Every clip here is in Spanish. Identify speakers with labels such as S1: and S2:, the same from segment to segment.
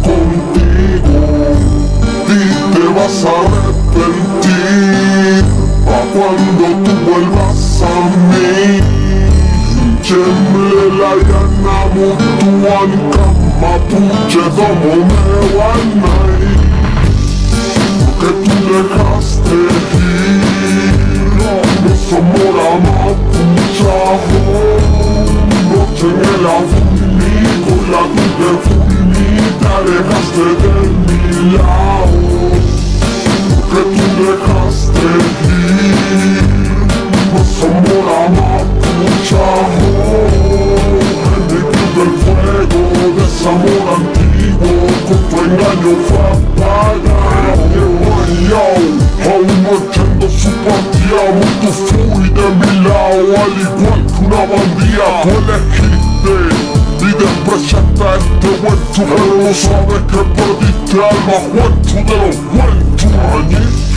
S1: contigo y te vas a arrepentir pa' cuando tú vuelvas a mí. zewmael amapuchao porque tú dejaste ir los amor amapuchao. Noche en el abunico, la dulce fulmita dejaste de mi lado, porque tú dejaste ir los amor amapuchao. En medio del fuego, desamor antiguo, con tu engaño fue apagado. Aún no entiendo su partida, mucho fui de mi lado, al igual que una bandía. Tú elegiste y despreciaste a este huerto, pero no sabes que perdiste al más huerto de los huertos.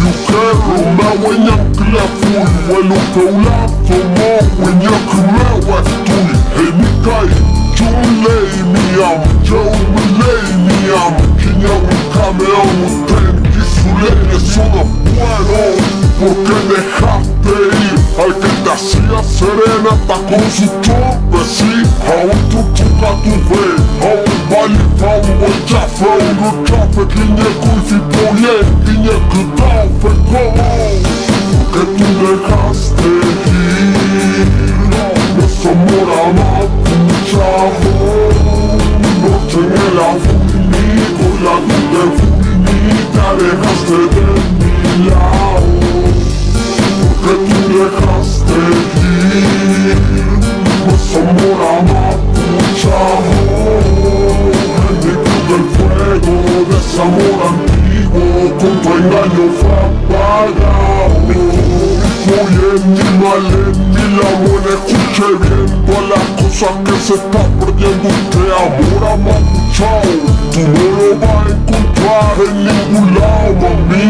S1: You care, me wenyan klefui, welu keulato mo wenyak me westui. Hey mikai, chulei miam, zewmael miam, kinya wikameo muten, kisulene son buenos, porque dejaste ir al que te hacía serenata con su tope, sí. Aún tu tuca tu ve, aún vale fa un buen chafe, un chafe, kinya kuifi poye, kinya kutao feko, porque tú dejaste ir los amor amapuchao. Noche en el abunico, la dulce fulmita dejaste de mi lado, porque tú dejaste ir los amor amapuchao. En medio del fuego, desamor antiguo, con tu engaño fue apagado. Hoy en mi mal, en mi amor, escuche bien todas las cosas que se están perdiendo. Usted amor amapuchao, tú no lo vas a encontrar en ningún lado, mami,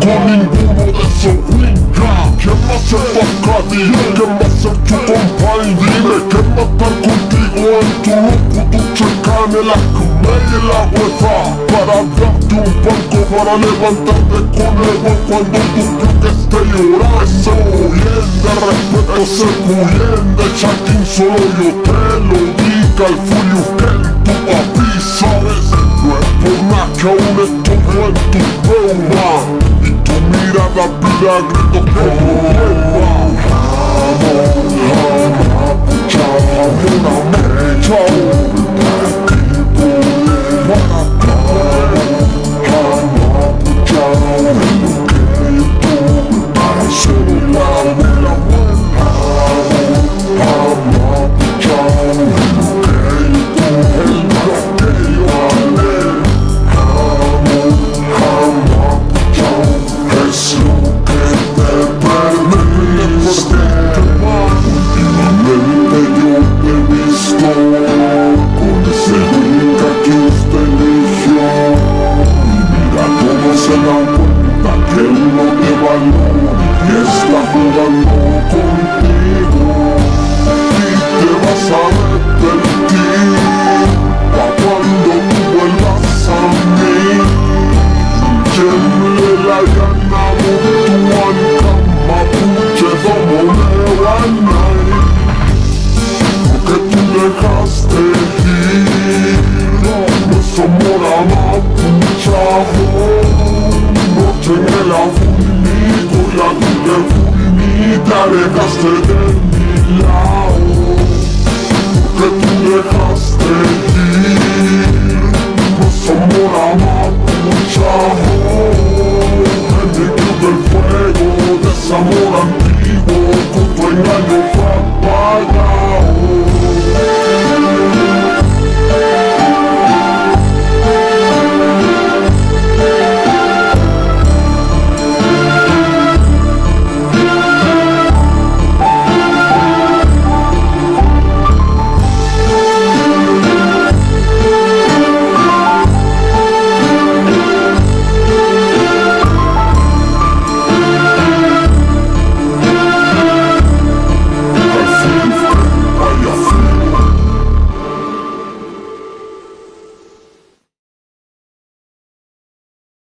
S1: con ninguno de esos wingas. ¿Quién va a ser tu alcalde? ¿Quién va a ser tu compañero? Dime, ¿quién va a estar contigo en tu loco, tu checane, la zewmael y la huefa, para darte un banco, para levantarte con ego cuando tu que esté llorando? Bien de respeto se cuyen de chatín, solo yo te lo di. Kalfvjufken, tu papi, sabes, no es por nada que aún estoy en tu broma, y tu mirada pide a gritos como hueva. Amor, amapuchao, amor, amapuchao. Amor amapuchao, noche en el abunico, la dulce fulmita dejaste de mi lado, porque tú dejaste ir los amor amapuchao. En medio del fuego, desamor antiguo, con tu engaño fue apagado.